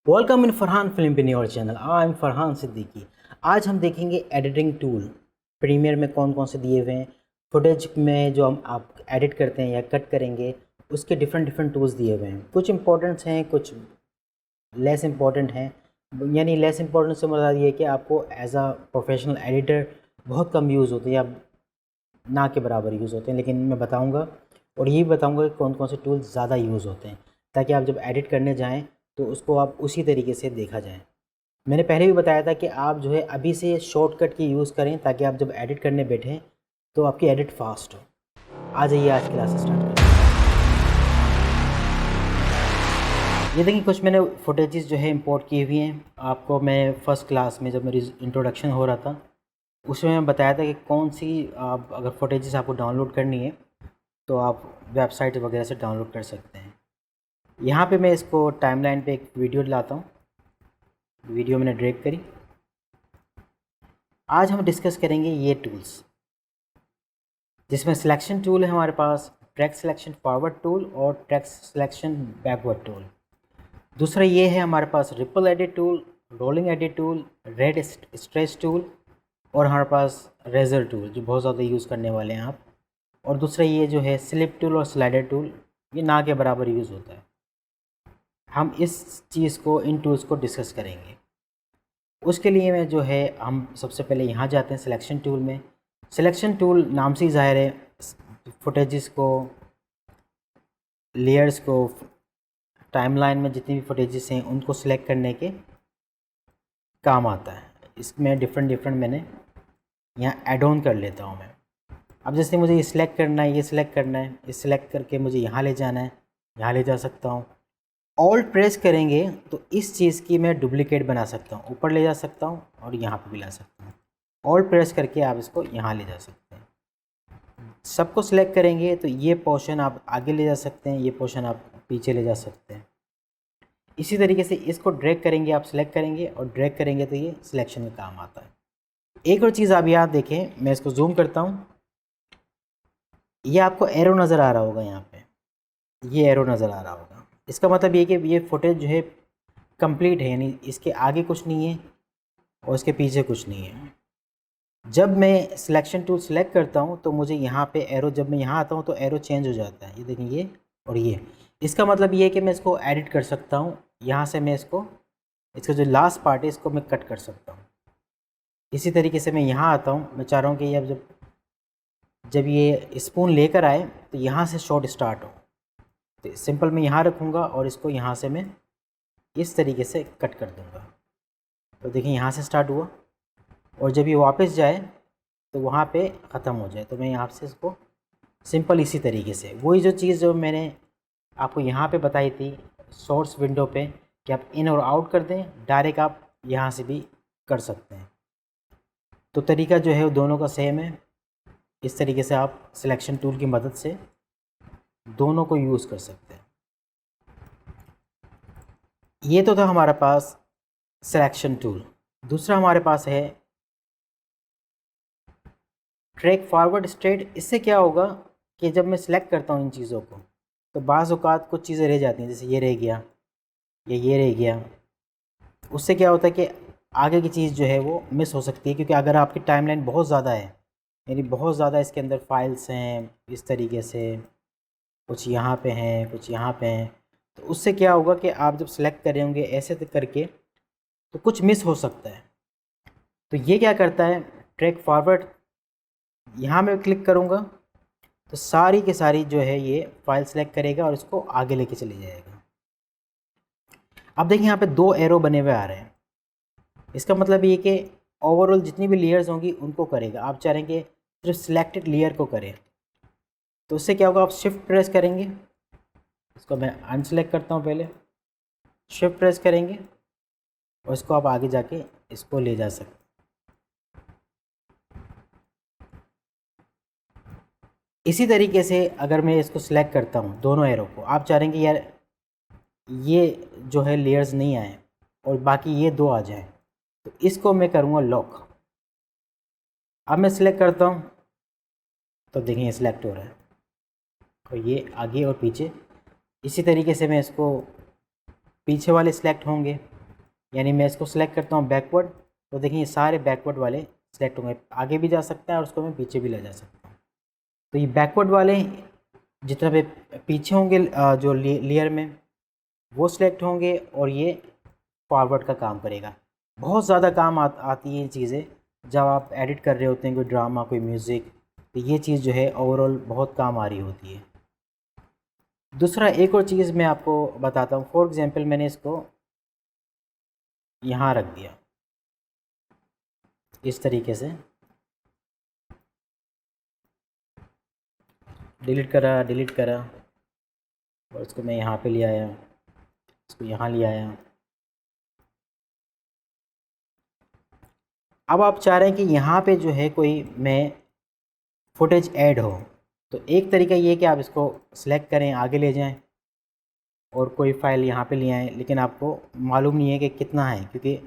Welcome in Farhan film in your channel. I am Farhan Siddiqui. आज हम देखेंगे एडिटिंग टूल प्रीमियर में कौन कौन से दिए हुए हैं। फुटेज में जो हम आप एडिट करते हैं या कट करेंगे उसके डिफरेंट टूल्स दिए हुए हैं। कुछ इंपॉर्टेंट्स हैं, कुछ लेस इंपॉर्टेंट हैं। यानी लेस इंपॉर्टेंट से मतलब ये है कि आपको एज अ प्रोफेशनल एडिटर बहुत कम यूज़ होते हैं या ना के बराबर यूज़ होते हैं, लेकिन मैं बताऊँगा और ये भी बताऊँगा कि कौन कौन से टूल्स ज़्यादा यूज़ होते हैं, ताकि आप जब एडिट करने जाएँ तो उसको आप उसी तरीके से देखा जाए। मैंने पहले भी बताया था कि आप जो है अभी से शॉर्टकट की यूज़ करें, ताकि आप जब एडिट करने बैठें तो आपकी एडिट फास्ट हो। आ जाइए आज क्लास स्टार्ट करें। ये देखिए कुछ मैंने फुटेजेस जो है इंपोर्ट की हुई हैं। आपको मैं फ़र्स्ट क्लास में जब मेरी इंट्रोडक्शन हो रहा था उसमें मैं बताया था कि कौन सी आप अगर फुटेजेस आपको डाउनलोड करनी है तो आप वेबसाइट वगैरह से डाउनलोड कर सकते हैं। यहाँ पे मैं इसको टाइमलाइन पे एक वीडियो लाता हूँ। वीडियो मैंने ड्रैग करी। आज हम डिस्कस करेंगे ये टूल्स, जिसमें सिलेक्शन टूल है हमारे पास, ट्रैक सिलेक्शन फॉरवर्ड टूल और ट्रैक सिलेक्शन बैकवर्ड टूल। दूसरा ये है हमारे पास ripple edit tool, rolling edit tool, rate stretch tool और हमारे पास रेजर टूल जो बहुत ज़्यादा यूज़ करने वाले हैं आप। और दूसरा ये जो है स्लिप टूल और स्लाइडर टूल, ये ना के बराबर यूज़ होता है। हम इस चीज़ को, इन टूल्स को डिस्कस करेंगे। उसके लिए मैं जो है हम सबसे पहले यहाँ जाते हैं सिलेक्शन टूल में। सिलेक्शन टूल नाम से ही ज़ाहिर है फुटेजेस को, लेयर्स को, टाइमलाइन में जितनी भी फुटेजेस हैं उनको सिलेक्ट करने के काम आता है। इसमें डिफरेंट मैंने यहाँ ऐड ऑन कर लेता हूँ मैं। अब जैसे मुझे ये सिलेक्ट करना है, ये सिलेक्ट करना है, ये सिलेक्ट करके मुझे यहाँ ले जाना है, यहाँ ले जा सकता हूँ। ऑल्ट प्रेस करेंगे तो इस चीज़ की मैं डुप्लीकेट बना सकता हूँ, ऊपर ले जा सकता हूँ और यहाँ पे भी ला सकता हूँ। ऑल्ट प्रेस करके आप इसको यहाँ ले जा सकते हैं। सबको सिलेक्ट करेंगे तो ये पोर्शन आप आगे ले जा सकते हैं, ये पोर्शन आप पीछे ले जा सकते हैं। इसी तरीके से इसको ड्रैग करेंगे, आप सिलेक्ट करेंगे और ड्रैग करेंगे तो ये सिलेक्शन में काम आता है। एक और चीज़ आप याद देखें, मैं इसको जूम करता हूँ। ये आपको एरो नज़र आ रहा होगा, यहाँ पे ये एरो नज़र आ रहा होगा। इसका मतलब ये कि ये फुटेज जो है कंप्लीट है, यानी इसके आगे कुछ नहीं है और इसके पीछे कुछ नहीं है। जब मैं सिलेक्शन टूल सेलेक्ट करता हूँ तो मुझे यहाँ पे एरो, जब मैं यहाँ आता हूँ तो एरो चेंज हो जाता है। ये देखिए ये और ये, इसका मतलब ये है कि मैं इसको एडिट कर सकता हूँ। यहाँ से मैं इसका जो लास्ट पार्ट है इसको मैं कट कर सकता हूँ। इसी तरीके से मैं यहाँ आता हूँ, मैं चाह रहा हूँ कि अब जब ये स्पून लेकर आए तो यहाँ से शॉट स्टार्ट हो, तो सिंपल मैं यहाँ रखूँगा और इसको यहाँ से मैं इस तरीके से कट कर दूँगा। तो देखिए यहाँ से स्टार्ट हुआ और जब ये वापस जाए तो वहाँ पे ख़त्म हो जाए। तो मैं यहाँ से इसको सिंपल इसी तरीके से, वही जो चीज़ जो मैंने आपको यहाँ पे बताई थी सोर्स विंडो पे कि आप इन और आउट कर दें, डायरेक्ट आप यहाँ से भी कर सकते हैं। तो तरीका जो है वो दोनों का सेम है। इस तरीके से आप सिलेक्शन टूल की मदद से दोनों को यूज़ कर सकते हैं। ये तो था हमारे पास सिलेक्शन टूल। दूसरा हमारे पास है ट्रैक फॉरवर्ड स्ट्रेट। इससे क्या होगा कि जब मैं सिलेक्ट करता हूँ इन चीज़ों को तो बाज़ औक़ात कुछ चीज़ें रह जाती हैं, जैसे ये रह गया या ये रह गया। उससे क्या होता है कि आगे की चीज़ जो है वो मिस हो सकती है, क्योंकि अगर आपकी टाइमलाइन बहुत ज़्यादा है, यानी बहुत ज़्यादा इसके अंदर फाइल्स हैं इस तरीके से, कुछ यहाँ पे हैं कुछ यहाँ पे हैं, तो उससे क्या होगा कि आप जब सेलेक्ट कर रहे होंगे ऐसे करके तो कुछ मिस हो सकता है। तो ये क्या करता है, ट्रैक फॉरवर्ड, यहाँ मैं क्लिक करूँगा तो सारी की सारी जो है ये फाइल सेलेक्ट करेगा और इसको आगे लेके चले जाएगा। अब देखिए यहाँ पे 2 एरो बने हुए आ रहे हैं। इसका मतलब ये कि ओवरऑल जितनी भी लेयर्स होंगी उनको करेगा। आप चाहेंगे सिर्फ सिलेक्टेड लेयर को करें तो उससे क्या होगा, आप शिफ्ट प्रेस करेंगे, इसको मैं अनसेलेक्ट करता हूँ पहले, शिफ्ट प्रेस करेंगे और इसको आप आगे जाके इसको ले जा सकते हैं। इसी तरीके से अगर मैं इसको सिलेक्ट करता हूँ दोनों एरो को, आप चाहेंगे यार ये जो है लेयर्स नहीं आए और बाकी ये 2 आ जाए, तो इसको मैं करूँगा लॉक। अब मैं सिलेक्ट करता हूँ तो देखिए ये सिलेक्ट हो रहा है और ये आगे और पीछे। इसी तरीके से मैं इसको, पीछे वाले सिलेक्ट होंगे यानी मैं इसको सिलेक्ट करता हूँ बैकवर्ड, तो देखिए ये सारे बैकवर्ड वाले सिलेक्ट होंगे, आगे भी जा सकता है और उसको मैं पीछे भी ले जा सकता हूँ। तो ये बैकवर्ड वाले जितना भी पीछे होंगे जो लेयर में वो सिलेक्ट होंगे, और ये फॉरवर्ड का काम करेगा। बहुत ज़्यादा काम आती है ये चीज़ें जब आप एडिट कर रहे होते हैं कोई ड्रामा, कोई म्यूज़िक, तो ये चीज़ जो है ओवरऑल बहुत काम आ रही होती है। दूसरा एक और चीज़ मैं आपको बताता हूँ। फॉर एग्ज़ाम्पल मैंने इसको यहाँ रख दिया इस तरीके से, डिलीट करा और इसको मैं यहाँ पे ले आया, इसको यहाँ ले आया। अब आप चाह रहे हैं कि यहाँ पे जो है कोई मैं फुटेज ऐड हो, तो एक तरीका ये है कि आप इसको सिलेक्ट करें, आगे ले जाएं और कोई फ़ाइल यहाँ पे ले आएँ, लेकिन आपको मालूम नहीं है कि कितना है, क्योंकि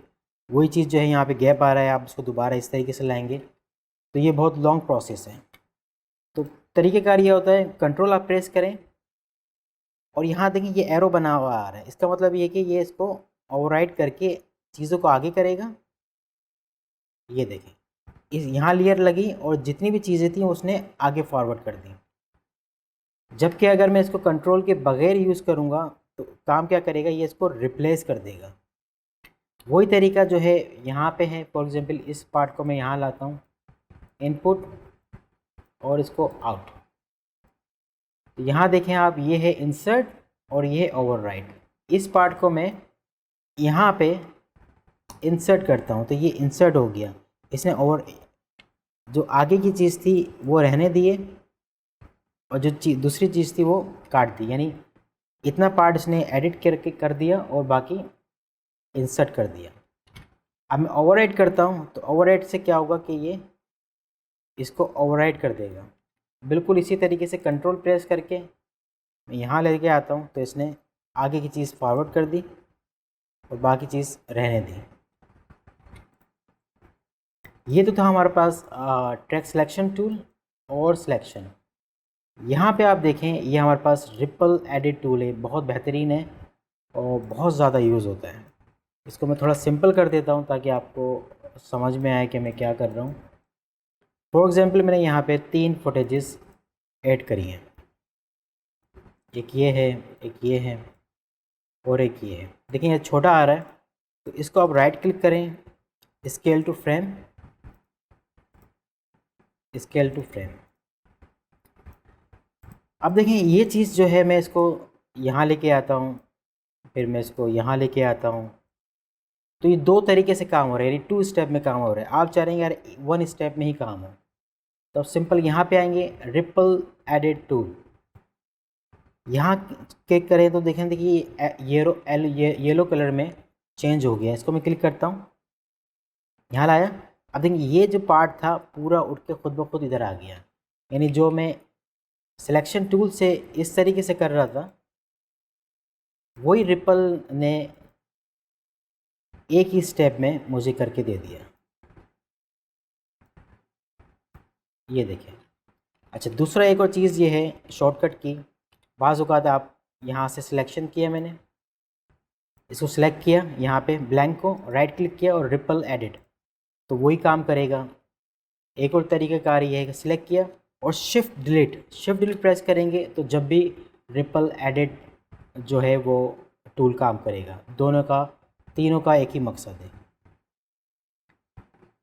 वही चीज़ जो है यहाँ पे गैप आ रहा है, आप उसको दोबारा इस तरीके से लाएंगे तो ये बहुत लॉन्ग प्रोसेस है। तो तरीक़ेकार ये होता है, कंट्रोल आप प्रेस करें और यहाँ देखिए ये एरो बना हुआ आ रहा है, इसका मतलब ये कि ये इसको ओवरराइड करके चीज़ों को आगे करेगा। ये देखें इस यहाँ लेयर लगी और जितनी भी चीज़ें थी उसने आगे फॉरवर्ड कर दी। जबकि अगर मैं इसको कंट्रोल के बगैर यूज़ करूँगा तो काम क्या करेगा, ये इसको रिप्लेस कर देगा। वही तरीका जो है यहाँ पे है। फॉर एग्ज़ाम्पल इस पार्ट को मैं यहाँ लाता हूँ, इनपुट और इसको आउट। तो यहाँ देखें आप, ये है इंसर्ट और ये है ओवरराइड। इस पार्ट को मैं यहाँ पे इंसर्ट करता हूँ तो ये इंसर्ट हो गया, इसने जो आगे की चीज़ थी वो रहने दिए और जो दूसरी चीज़ थी वो काट दी, यानी इतना पार्ट इसने एडिट करके कर दिया और बाकी इंसर्ट कर दिया। अब मैं ओवरराइड करता हूँ तो ओवरराइड से क्या होगा कि ये इसको ओवरराइड कर देगा। बिल्कुल इसी तरीके से कंट्रोल प्रेस करके मैं यहाँ लेके आता हूँ तो इसने आगे की चीज़ फॉरवर्ड कर दी और बाकी चीज़ रहने दी। ये तो था हमारे पास ट्रैक सिलेक्शन टूल और सिलेक्शन। यहाँ पे आप देखें ये हमारे पास रिपल एडिट टूल है, बहुत बेहतरीन है और बहुत ज़्यादा यूज़ होता है। इसको मैं थोड़ा सिंपल कर देता हूँ ताकि आपको समझ में आए कि मैं क्या कर रहा हूँ। फॉर एग्ज़ाम्पल मैंने यहाँ पे 3 फुटेजेस ऐड करी हैं, एक ये है, एक ये है और एक ये है। देखिए ये छोटा आ रहा है तो इसको आप राइट क्लिक करें, scale to frame, scale to frame. अब देखिए ये चीज़ जो है मैं इसको यहाँ लेके आता हूँ, फिर मैं इसको यहाँ लेके आता हूँ, तो ये 2 तरीके से काम हो रहा है, यानी 2 स्टेप में काम हो रहा है। आप चाह रहे हैं यार 1 स्टेप में ही काम हो, तो सिंपल यहाँ पे आएंगे रिपल एडिट टूल, यहाँ क्लिक करें तो देखें देखिए येलो कलर में चेंज हो गया। इसको मैं क्लिक करता हूँ, यहाँ लाया। अब देखिए ये जो पार्ट था पूरा उठ के खुद ब खुद इधर आ गया, यानी जो मैं सिलेक्शन टूल से इस तरीके से कर रहा था वही रिपल ने एक ही स्टेप में मुझे करके दे दिया। ये देखें। अच्छा दूसरा एक और चीज़ ये है शॉर्टकट की, बाज़ औक़ात आप यहाँ से सिलेक्शन किया, मैंने इसको सिलेक्ट किया, यहाँ पे ब्लैंक को राइट क्लिक किया और रिपल एडिट, तो वही काम करेगा। एक और तरीक़ाकार ये है कि सिलेक्ट किया और शिफ्ट डिलीट प्रेस करेंगे तो जब भी रिपल एडिट जो है वो टूल काम करेगा। दोनों का, तीनों का एक ही मकसद है।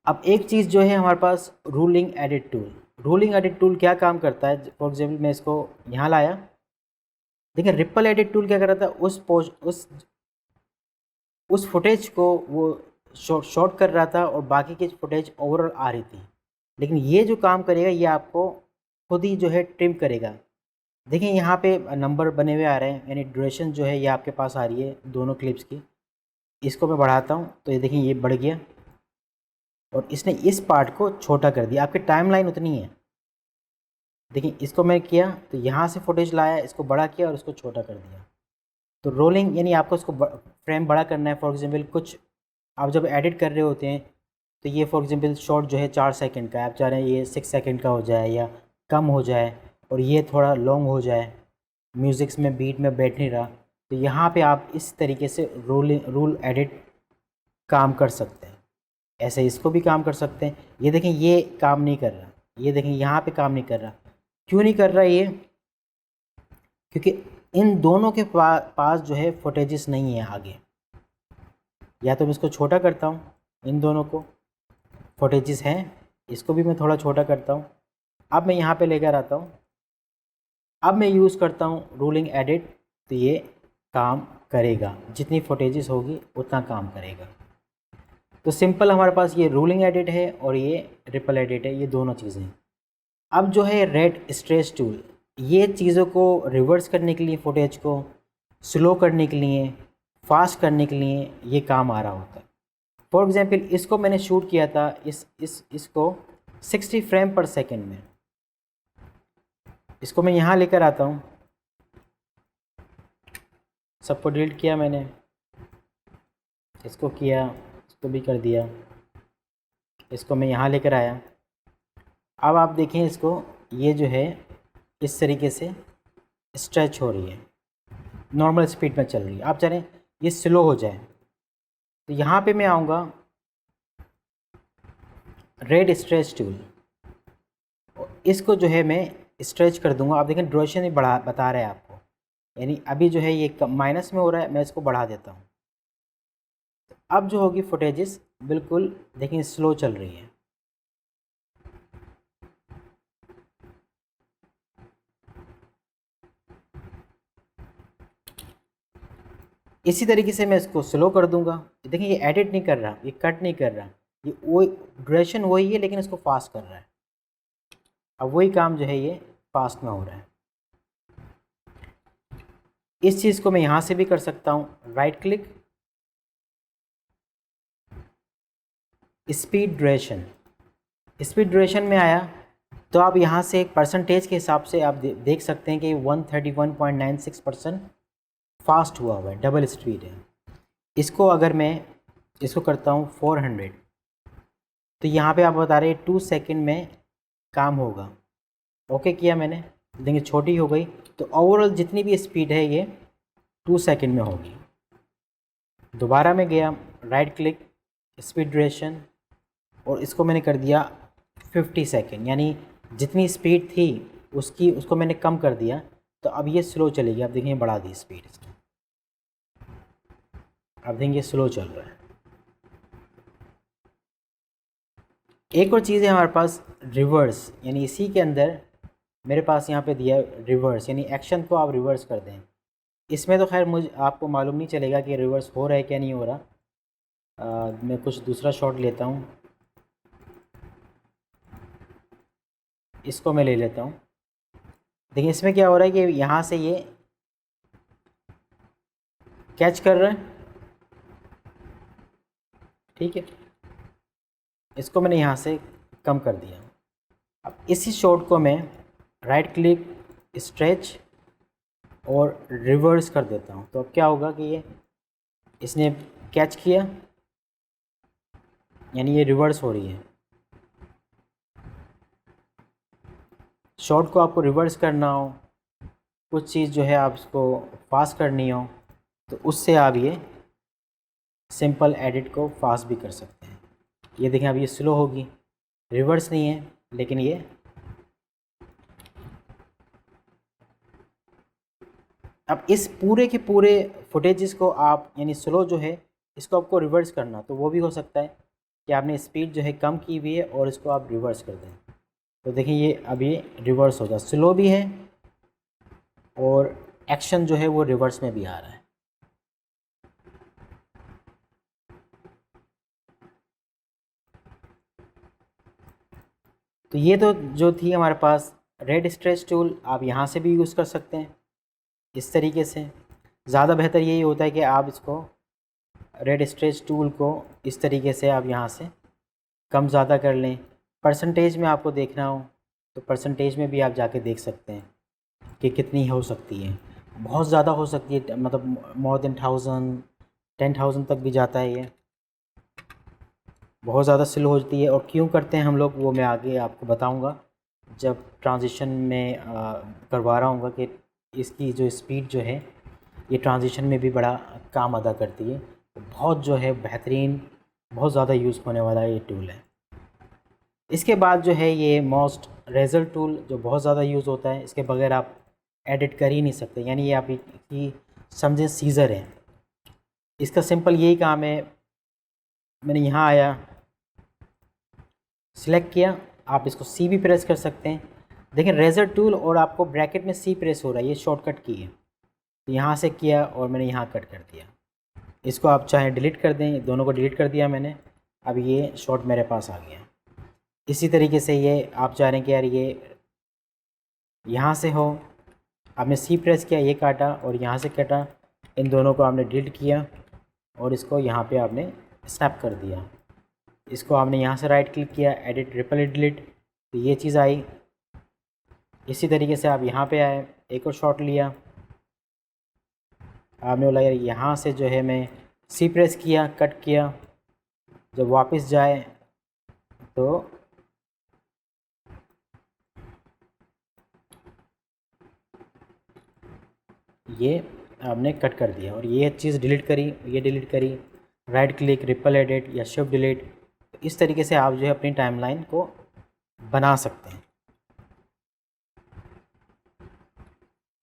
अब एक चीज़ जो है हमारे पास रूलिंग एडिट टूल क्या काम करता है। फॉर एग्जाम्पल मैं इसको यहाँ लाया, देखिए रिपल एडिट टूल क्या कर रहा था, उस फुटेज को वो शॉर्ट कर रहा था और बाकी की फुटेज ओवरऑल आ रही थी। लेकिन ये जो काम करेगा ये आपको खुद ही जो है ट्रिम करेगा। देखिए यहाँ पे नंबर बने हुए आ रहे हैं, यानी ड्यूरेशन जो है ये आपके पास आ रही है दोनों क्लिप्स की। इसको मैं बढ़ाता हूँ तो ये देखिए ये बढ़ गया और इसने इस पार्ट को छोटा कर दिया। आपकी टाइमलाइन उतनी है। देखिए इसको मैं किया तो यहाँ से फुटेज लाया, इसको बड़ा किया और इसको छोटा कर दिया। तो रोलिंग यानी आपको इसको फ्रेम बड़ा करना है। फॉर एग्जाम्पल कुछ आप जब एडिट कर रहे होते हैं तो ये फॉर एग्जाम्पल शॉर्ट जो है 4 सेकंड का है, आप चाह रहे हैं ये 6 सेकंड का हो जाए या कम हो जाए और ये थोड़ा लॉन्ग हो जाए, म्यूज़िक्स में बीट में बैठ नहीं रहा, तो यहाँ पे आप इस तरीके से रूल एडिट काम कर सकते हैं, ऐसे इसको भी काम कर सकते हैं। ये देखें ये काम नहीं कर रहा, ये देखें यहाँ पे काम नहीं कर रहा। क्यों नहीं कर रहा ये? क्योंकि इन दोनों के पास जो है फुटेजेस नहीं है आगे। या तो मैं इसको छोटा करता हूँ, इन दोनों को फुटेजेस हैं, इसको भी मैं थोड़ा छोटा करता हूँ। अब मैं यहाँ पे लेकर आता हूँ, अब मैं यूज़ करता हूँ रूलिंग एडिट, तो ये काम करेगा, जितनी फुटेजेस होगी उतना काम करेगा। तो सिंपल हमारे पास ये रूलिंग एडिट है और ये रिपल एडिट है, ये दोनों चीज़ें। अब जो है रेड स्ट्रेच टूल, ये चीज़ों को रिवर्स करने के लिए, फुटेज को स्लो करने के लिए, फास्ट करने के लिए ये काम आ रहा होता है। फॉर एग्ज़ाम्पल इसको मैंने शूट किया था इसको 60 फ्रेम पर सेकेंड में। इसको मैं यहाँ लेकर आता हूँ, सबको डिलीट किया मैंने, इसको किया, इसको भी कर दिया, इसको मैं यहाँ लेकर आया। अब आप देखें इसको, ये जो है इस तरीके से स्ट्रेच हो रही है, नॉर्मल स्पीड में चल रही है। आप चाहें ये स्लो हो जाए, तो यहाँ पे मैं आऊँगा रेड स्ट्रेच टूल, इसको जो है मैं स्ट्रेच कर दूंगा। आप देखें ड्यूरेशन ही बढ़ा बता रहा है आपको, यानी अभी जो है ये माइनस में हो रहा है, मैं इसको बढ़ा देता हूँ। अब जो होगी फुटेजेस बिल्कुल देखें स्लो चल रही है। इसी तरीके से मैं इसको स्लो कर दूंगा। देखें ये एडिट नहीं कर रहा, ये कट नहीं कर रहा, ये वो ड्यूरेशन वही है लेकिन इसको फास्ट कर रहा है। अब वही काम जो है ये फास्ट में हो रहा है। इस चीज़ को मैं यहाँ से भी कर सकता हूँ, right click, speed duration. Speed duration में आया तो आप यहाँ से एक परसेंटेज के हिसाब से आप देख सकते हैं कि 131.96% फास्ट हुआ है, डबल स्पीड है। इसको अगर मैं इसको करता हूँ 400, तो यहाँ पे आप बता रहे हैं 2 सेकंड में काम होगा। ओके किया मैंने, देखेंगे छोटी हो गई, तो ओवरऑल जितनी भी स्पीड है ये 2 सेकंड में होगी। दोबारा मैं गया, राइट क्लिक, स्पीड ड्यूरेशन, और इसको मैंने कर दिया 50 सेकंड, यानी जितनी स्पीड थी उसको मैंने कम कर दिया, तो अब ये स्लो चलेगी। आप देखेंगे बढ़ा दी स्पीड इसकी, अब देखेंगे स्लो चल रहा है। एक और चीज़ है हमारे पास रिवर्स, यानी इसी के अंदर मेरे पास यहाँ पे दिया है रिवर्स, यानी एक्शन को आप रिवर्स कर दें। इसमें तो खैर मुझे आपको मालूम नहीं चलेगा कि रिवर्स हो रहा है क्या नहीं हो रहा। मैं कुछ दूसरा शॉट लेता हूँ, इसको मैं ले लेता हूँ। देखिए इसमें क्या हो रहा है कि यहाँ से ये कैच कर रहा है, ठीक है, इसको मैंने यहाँ से कम कर दिया। अब इसी शॉट को मैं राइट क्लिक, स्ट्रेच और रिवर्स कर देता हूँ, तो अब क्या होगा कि ये इसने कैच किया, यानी ये रिवर्स हो रही है। शॉट को आपको रिवर्स करना हो, कुछ चीज़ जो है आप उसको फास्ट करनी हो, तो उससे आप ये सिंपल एडिट को फास्ट भी कर सकते हैं। ये देखें अब ये स्लो होगी, रिवर्स नहीं है, लेकिन ये अब इस पूरे के पूरे फुटेजेस को आप, यानी स्लो जो है इसको आपको रिवर्स करना, तो वो भी हो सकता है कि आपने स्पीड जो है कम की हुई है और इसको आप रिवर्स कर दें। तो देखिए ये अब ये रिवर्स हो जाए, स्लो भी है और एक्शन जो है वो रिवर्स में भी आ रहा है। तो ये तो जो थी हमारे पास रेड स्ट्रेच टूल, आप यहाँ से भी यूज़ कर सकते हैं इस तरीके से। ज़्यादा बेहतर यही होता है कि आप इसको रेड स्ट्रेच टूल को इस तरीके से आप यहाँ से कम ज़्यादा कर लें। परसेंटेज में आपको देखना हो तो परसेंटेज में भी आप जाके देख सकते हैं कि कितनी हो सकती है। बहुत ज़्यादा हो सकती है, मतलब मोर देन 10,000 तक भी जाता है ये, बहुत ज़्यादा स्लो होती है। और क्यों करते हैं हम लोग वो मैं आगे आपको बताऊंगा जब ट्रांजिशन में करवा रहा हूँ कि इसकी जो स्पीड जो है ये ट्रांजिशन में भी बड़ा काम अदा करती है। बहुत जो है बेहतरीन बहुत ज़्यादा यूज़ होने वाला ये टूल है। इसके बाद जो है ये मोस्ट रेजर टूल जो बहुत ज़्यादा यूज़ होता है, इसके बगैर आप एडिट कर ही नहीं सकते। यानी ये आप की समझें सीज़र है। इसका सिंपल यही काम है, मैंने यहाँ आया, सिलेक्ट किया, आप इसको सी भी प्रेस कर सकते हैं। देखें रेजर टूल और आपको ब्रैकेट में सी प्रेस हो रहा है, ये शॉर्टकट की है। तो यहाँ से किया और मैंने यहाँ कट कर दिया। इसको आप चाहें डिलीट कर दें, दोनों को डिलीट कर दिया मैंने। अब ये शॉर्ट मेरे पास आ गया। इसी तरीके से ये आप चाह रहे हैं कि यार ये यहाँ से हो, आपने सी प्रेस किया, ये काटा और यहाँ से काटा, इन दोनों को आपने डिलीट किया और इसको यहाँ पे आपने स्नैप कर दिया। इसको आपने यहाँ से राइट क्लिक किया, एडिट ट्रिपल डिलीट, तो ये चीज़ आई। इसी तरीके से आप यहाँ पे आए, एक और शॉट लिया, आपने बोला यार यहाँ से जो है मैं सी प्रेस किया, कट किया, जब वापस जाए तो ये आपने कट कर दिया और ये चीज़ डिलीट करी, ये डिलीट करी, राइट क्लिक, रिपल एडिट या शिफ्ट डिलीट। तो इस तरीके से आप जो है अपनी टाइमलाइन को बना सकते हैं।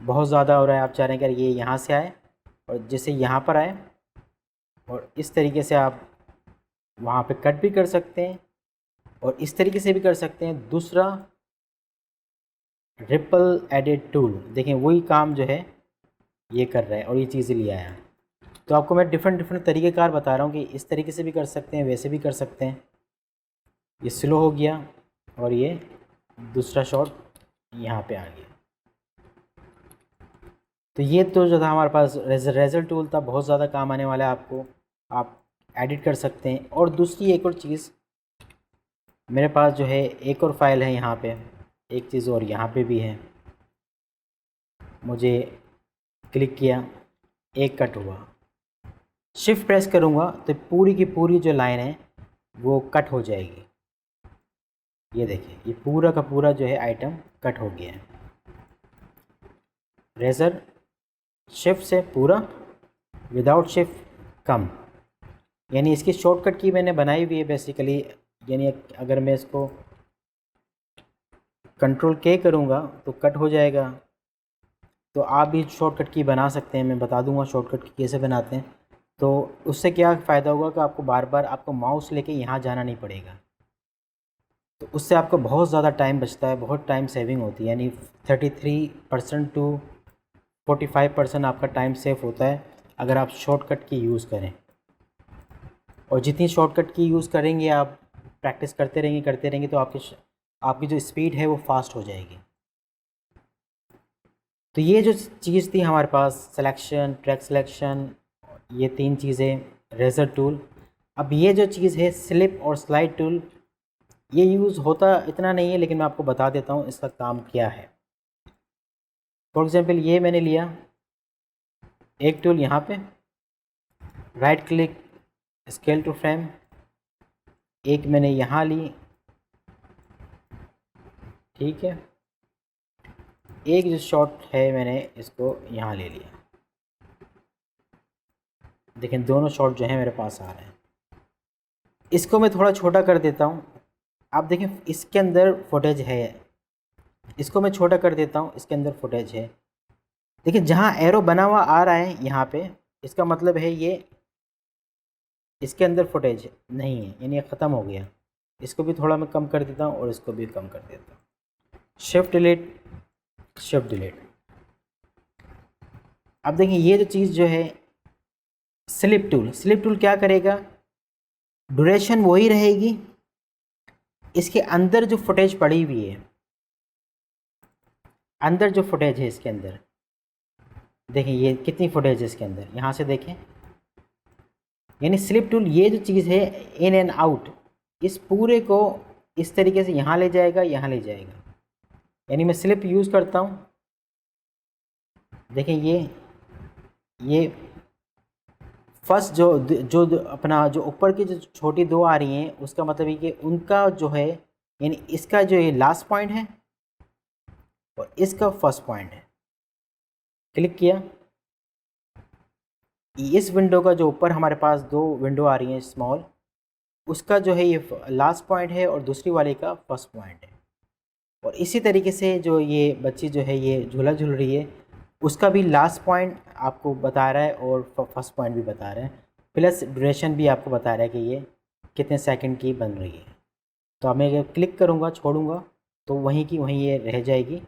बहुत ज़्यादा हो रहा है, आप चाह रहे हैं कि ये यहाँ से आए और जैसे यहाँ पर आए, और इस तरीके से आप वहाँ पे कट भी कर सकते हैं और इस तरीके से भी कर सकते हैं। दूसरा रिपल एडिट टूल, देखें वही काम जो है ये कर रहा है और ये चीज़ें ले आया। तो आपको मैं डिफरेंट तरीक़ेकार बता रहा हूँ कि इस तरीके से भी कर सकते हैं, वैसे भी कर सकते हैं। ये स्लो हो गया और ये दूसरा शॉट यहाँ पे आ गया। तो ये तो जो था हमारे पास रेजर टूल था, बहुत ज़्यादा काम आने वाला है आपको, आप एडिट कर सकते हैं। और दूसरी एक और चीज़ मेरे पास जो है, एक और फाइल है यहाँ पे, एक चीज़ और यहाँ पे भी है। मुझे क्लिक किया, एक कट हुआ, शिफ्ट प्रेस करूँगा तो पूरी की पूरी जो लाइन है वो कट हो जाएगी। ये देखिए, ये पूरा का पूरा जो है आइटम कट हो गया है। रेजर शिफ्ट से पूरा, विदाउट शिफ्ट कम, यानी इसकी शॉर्टकट की मैंने बनाई हुई है बेसिकली। यानी अगर मैं इसको कंट्रोल के करूँगा तो कट हो जाएगा। तो आप भी शॉर्टकट की बना सकते हैं, मैं बता दूंगा शॉर्टकट की कैसे बनाते हैं। तो उससे क्या फ़ायदा होगा कि आपको बार बार आपको माउस लेके यहाँ जाना नहीं पड़ेगा। तो उससे आपको बहुत ज़्यादा टाइम बचता है, बहुत टाइम सेविंग होती है। यानी 33% टू 45% आपका टाइम सेव होता है अगर आप शॉर्टकट की यूज़ करें। और जितनी शॉर्टकट की यूज़ करेंगे, आप प्रैक्टिस करते रहेंगे तो आपकी जो स्पीड है वो फास्ट हो जाएगी। तो ये जो चीज़ थी हमारे पास, सिलेक्शन, ट्रैक सिलेक्शन, ये तीन चीज़ें, रेजर टूल। अब ये जो चीज़ है स्लिप और स्लाइड टूल, ये यूज़ होता इतना नहीं है, लेकिन मैं आपको बता देता हूँ इसका काम क्या है। फॉर एग्ज़ाम्पल ये मैंने लिया एक टूल, यहाँ पे right click, scale to frame, एक मैंने यहाँ ली, ठीक है, एक जो शॉट है मैंने इसको यहाँ ले लिया। देखें दोनों शॉट जो है मेरे पास आ रहे हैं। इसको मैं थोड़ा छोटा कर देता हूँ। आप देखें इसके अंदर फुटेज है, इसको मैं छोटा कर देता हूँ, इसके अंदर फुटेज है। देखिए जहाँ एरो बना हुआ आ रहा है यहाँ पे, इसका मतलब है ये इसके अंदर फुटेज नहीं है, यानी ये ख़त्म हो गया। इसको भी थोड़ा मैं कम कर देता हूँ और इसको भी कम कर देता हूँ। Shift delete, shift delete. अब देखिए ये जो चीज़ जो है स्लिप टूल क्या करेगा, ड्यूरेशन वही रहेगी, इसके अंदर जो फुटेज पड़ी हुई है, अंदर जो फुटेज है इसके अंदर, देखें ये कितनी फुटेज है इसके अंदर, यहाँ से देखें। यानी स्लिप टूल ये जो चीज़ है इन एंड आउट, इस पूरे को इस तरीके से यहाँ ले जाएगा, यहाँ ले जाएगा। यानी मैं स्लिप यूज़ करता हूँ, देखें ये फर्स्ट जो अपना जो ऊपर की जो छोटी दो आ रही हैं, उसका मतलब है कि उनका जो है, यानी इसका जो ये लास्ट पॉइंट है और इसका फर्स्ट पॉइंट है। क्लिक किया, इस विंडो का जो ऊपर हमारे पास दो विंडो आ रही हैं स्मॉल, उसका जो है ये लास्ट पॉइंट है और दूसरी वाले का फर्स्ट पॉइंट है। और इसी तरीके से जो ये बच्ची जो है ये झूला झूल रही है, उसका भी लास्ट पॉइंट आपको बता रहा है और फर्स्ट पॉइंट भी बता रहा है, प्लस ड्यूरेशन भी आपको बता रहा है कि ये कितने सेकंड की बन रही है। तो अब मैं अगर क्लिक करूँगा, छोड़ूंगा, तो वहीं की वहीं ये रह जाएगी।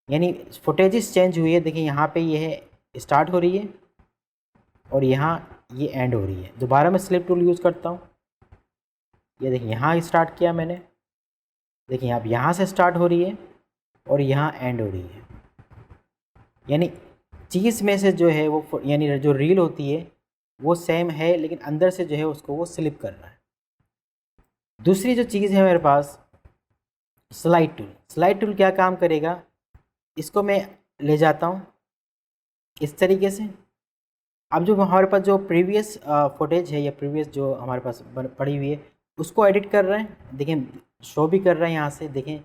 यानी फुटेजेस चेंज हुई है। देखिए यहाँ पे ये है स्टार्ट हो रही है और यहाँ ये एंड हो रही है। दोबारा मैं स्लिप टूल यूज़ करता हूँ। ये देखिए यहाँ स्टार्ट किया मैंने, देखिए अब यहाँ से स्टार्ट हो रही है और यहाँ एंड हो रही है। यानी चीज़ में से जो है वो यानी जो रील होती है वो सेम है, लेकिन अंदर से जो है उसको वो स्लिप कर रहा है। दूसरी जो चीज़ है मेरे पास स्लाइड टूल। स्लाइड टूल क्या काम करेगा, इसको मैं ले जाता हूँ इस तरीके से। अब जो हमारे पास जो प्रीवियस फुटेज है या प्रीवियस जो हमारे पास पड़ी हुई है उसको एडिट कर रहे हैं। देखें शो भी कर रहे हैं यहाँ से, देखें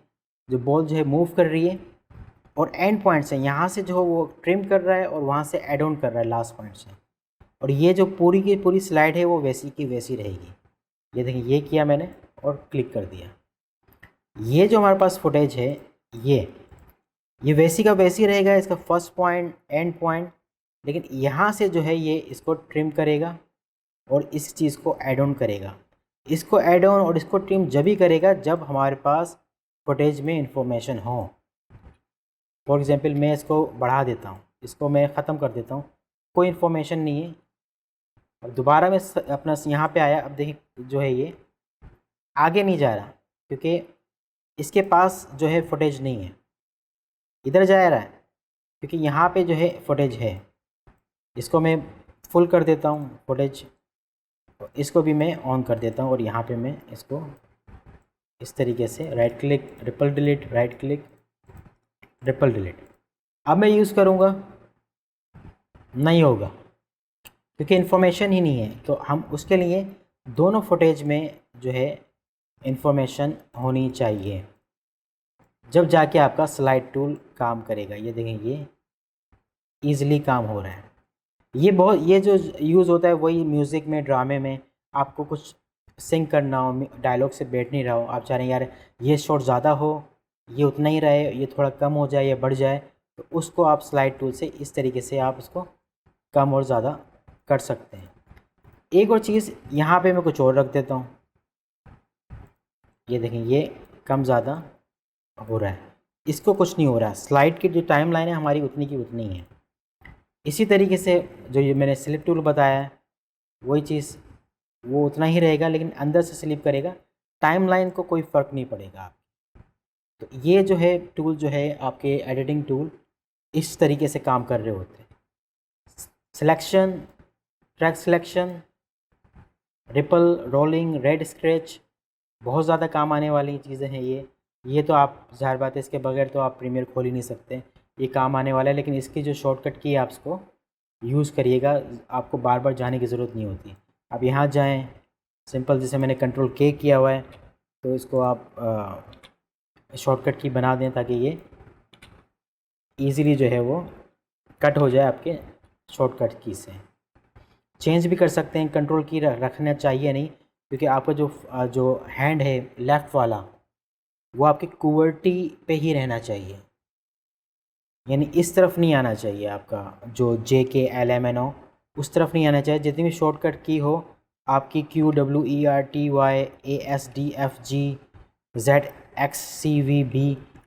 जो बॉल जो है मूव कर रही है और एंड पॉइंट से यहाँ से जो वो ट्रिम कर रहा है और वहाँ से एड ऑन कर रहा है लास्ट पॉइंट से। और ये जो पूरी की पूरी स्लाइड है वो वैसी की वैसी रहेगी। ये देखिए ये किया मैंने और क्लिक कर दिया। ये जो हमारे पास फुटेज है ये वैसी का वैसी रहेगा, इसका फर्स्ट पॉइंट एंड पॉइंट। लेकिन यहाँ से जो है ये इसको ट्रिम करेगा और इस चीज़ को ऐड ऑन करेगा। इसको ऐड ऑन और इसको ट्रिम जब ही करेगा जब हमारे पास फुटेज में इंफॉर्मेशन हो। फॉर एग्जांपल मैं इसको बढ़ा देता हूँ, इसको मैं ख़त्म कर देता हूँ, कोई इन्फॉर्मेशन नहीं है। अब दोबारा मैं अपना यहाँ पे आया, अब देखिए जो है ये आगे नहीं जा रहा क्योंकि इसके पास जो है फुटेज नहीं है। इधर जा रहा है क्योंकि यहाँ पे जो है फुटेज है। इसको मैं फुल कर देता हूँ फुटेज, इसको भी मैं ऑन कर देता हूँ और यहाँ पे मैं इसको इस तरीके से right click triple delete, right click triple delete. अब मैं यूज़ करूँगा, नहीं होगा क्योंकि इन्फॉर्मेशन ही नहीं है। तो हम उसके लिए दोनों फुटेज में जो है इन्फॉर्मेशन होनी चाहिए, जब जाके आपका स्लाइड टूल काम करेगा। ये देखें ये ईज़िली काम हो रहा है। ये जो यूज़ होता है वही म्यूज़िक में, ड्रामे में आपको कुछ सिंग करना हो, डायलॉग से बैठ नहीं रहा हो, आप चाह रहे हैं यार ये शॉट ज़्यादा हो, ये उतना ही रहे, ये थोड़ा कम हो जाए या बढ़ जाए, तो उसको आप स्लाइड टूल से इस तरीके से आप उसको कम और ज़्यादा कर सकते हैं। एक और चीज़ यहाँ पे मैं कुछ और रख देता हूँ। ये देखें ये कम ज़्यादा हो रहा है, इसको कुछ नहीं हो रहा है। स्लाइड की जो टाइम लाइन है हमारी उतनी की उतनी है। इसी तरीके से जो ये मैंने स्लिप टूल बताया है वही चीज़ वो उतना ही रहेगा, लेकिन अंदर से स्लिप करेगा, टाइमलाइन को कोई फ़र्क नहीं पड़ेगा। तो ये जो है टूल जो है आपके एडिटिंग टूल इस तरीके से काम कर रहे होते हैं। Selection, track selection, ripple, rolling, red scratch, बहुत ज़्यादा काम आने वाली चीज़ें हैं ये तो आप ज़ाहिर बात है इसके बगैर तो आप प्रीमियर खोल ही नहीं सकते। ये काम आने वाला है, लेकिन इसकी जो शॉर्टकट की है आप इसको यूज़ करिएगा, आपको बार बार जाने की ज़रूरत नहीं होती। आप यहाँ जाएं, सिंपल जैसे मैंने कंट्रोल के किया हुआ है तो इसको आप शॉर्टकट की बना दें ताकि ये इजीली जो है वो कट हो जाए आपके शॉर्टकट की से। चेंज भी कर सकते हैं, कंट्रोल की रखना चाहिए नहीं, क्योंकि आपका जो हैंड है लेफ़्ट वाला वो आपके कुवर्टी पे ही रहना चाहिए, यानी इस तरफ नहीं आना चाहिए। आपका जो JKLMNO उस तरफ नहीं आना चाहिए। जितनी भी शॉर्टकट की हो आपकी QWERTY ASDFGZXCVB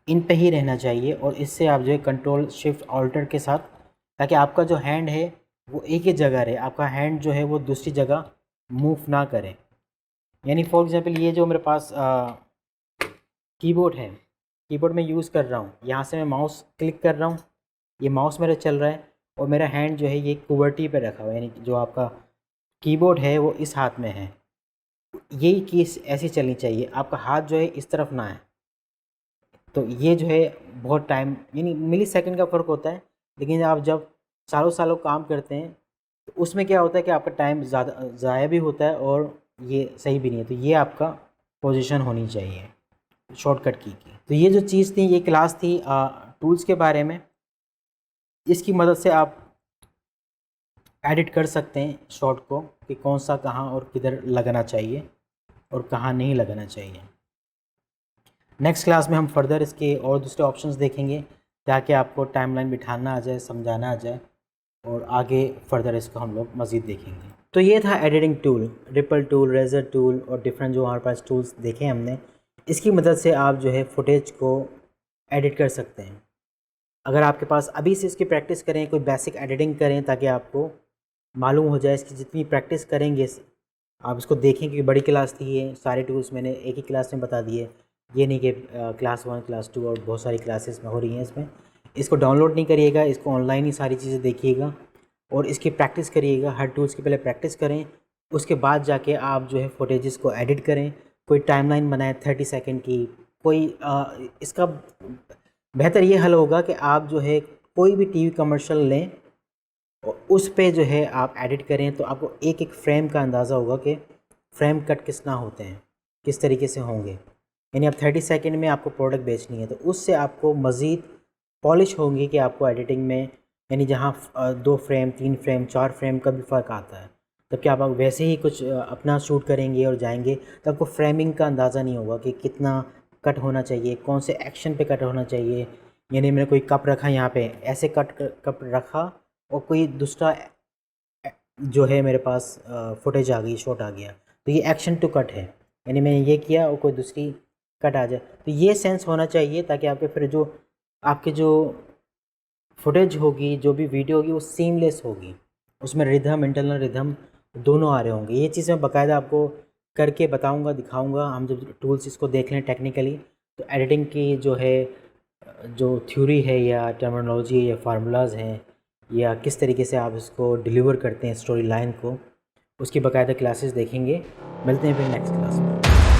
इन पे ही रहना चाहिए, और इससे आप जो है कंट्रोल शिफ्ट ऑल्टर के साथ, ताकि आपका जो हैंड है वो एक ही जगह रहे, आपका हैंड जो है वो दूसरी जगह मूव ना करे। यानी फॉर एग्ज़ाम्पल ये जो मेरे पास कीबोर्ड है, कीबोर्ड में यूज़ कर रहा हूँ, यहाँ से मैं माउस क्लिक कर रहा हूँ, ये माउस मेरा चल रहा है और मेरा हैंड जो है ये कुवर्टी पे रखा हुआ है, यानी जो आपका कीबोर्ड है वो इस हाथ में है। यही कीज़ ऐसी चलनी चाहिए, आपका हाथ जो है इस तरफ ना है। तो ये जो है बहुत टाइम यानी मिली सेकंड का फ़र्क होता है, लेकिन आप जब सालों सालों काम करते हैं तो उसमें क्या होता है कि आपका टाइम ज़्यादा ज़ाया भी होता है और ये सही भी नहीं है। तो ये आपका पोजीशन होनी चाहिए शॉर्टकट की। तो ये जो चीज़ थी, ये क्लास थी टूल्स के बारे में। इसकी मदद से आप एडिट कर सकते हैं शॉट को कि कौन सा कहाँ और किधर लगना चाहिए, और कहाँ नहीं लगाना चाहिए। नेक्स्ट क्लास में हम फर्दर इसके और दूसरे ऑप्शंस देखेंगे ताकि आपको टाइमलाइन बिठाना आ जाए, समझाना आ जाए, और आगे फर्दर इसको हम लोग मज़ीद देखेंगे। तो ये था editing tool, ripple tool, razor tool और डिफरेंट जो हमारे पास टूल्स देखे हमने। इसकी मदद से आप जो है फुटेज को एडिट कर सकते हैं। अगर आपके पास अभी से इसकी प्रैक्टिस करें, कोई बेसिक एडिटिंग करें ताकि आपको मालूम हो जाए। इसकी जितनी प्रैक्टिस करेंगे आप इसको देखें कि बड़ी क्लास थी, ये सारे टूल्स मैंने एक ही क्लास में बता दिए। ये नहीं कि क्लास 1, क्लास 2 और बहुत सारी क्लासेस में हो रही हैं इसमें। इसको डाउनलोड नहीं करिएगा, इसको ऑनलाइन ही सारी चीज़ें देखिएगा और इसकी प्रैक्टिस करिएगा। हर टूल्स की पहले प्रैक्टिस करें, उसके बाद जाके आप जो है फुटेजेस को एडिट करें। कोई टाइमलाइन बनाएं 30 सेकंड की। कोई इसका बेहतर ये हल होगा कि आप जो है कोई भी टीवी कमर्शियल लें और उस पे जो है आप एडिट करें, तो आपको एक एक फ्रेम का अंदाज़ा होगा कि फ्रेम कट किस तरह होते हैं, किस तरीके से होंगे। यानी अब 30 सेकंड में आपको प्रोडक्ट बेचनी है तो उससे आपको मज़ीद पॉलिश होंगी कि आपको एडिटिंग में, यानी जहाँ 2 फ्रेम, 3 फ्रेम, 4 फ्रेम का भी फ़र्क आता है। तब क्या आप वैसे ही कुछ अपना शूट करेंगे और जाएंगे तो आपको फ्रेमिंग का अंदाज़ा नहीं होगा कि कितना कट होना चाहिए, कौन से एक्शन पे कट होना चाहिए। यानी मैंने कोई कप रखा यहाँ पे, ऐसे कप रखा और कोई दूसरा जो है मेरे पास फुटेज आ गई, शॉट आ गया, तो ये एक्शन टू कट है। यानी मैंने ये किया और कोई दूसरी कट आ जाए, तो ये सेंस होना चाहिए ताकि आपके फिर जो आपके जो फुटेज होगी, जो भी वीडियो होगी वो सीमलेस होगी, उसमें रिदम, इंटरनल रिदम दोनों आ रहे होंगे। ये चीज़ मैं बाकायदा आपको करके बताऊंगा, दिखाऊंगा। हम जब टूल्स इसको देख लें टेक्निकली, तो एडिटिंग की जो है जो थ्योरी है या टर्मिनोलॉजी है या फार्मूलाज हैं या किस तरीके से आप इसको डिलीवर करते हैं स्टोरी लाइन को, उसकी बाकायदा क्लासेस देखेंगे। मिलते हैं फिर नेक्स्ट क्लास में।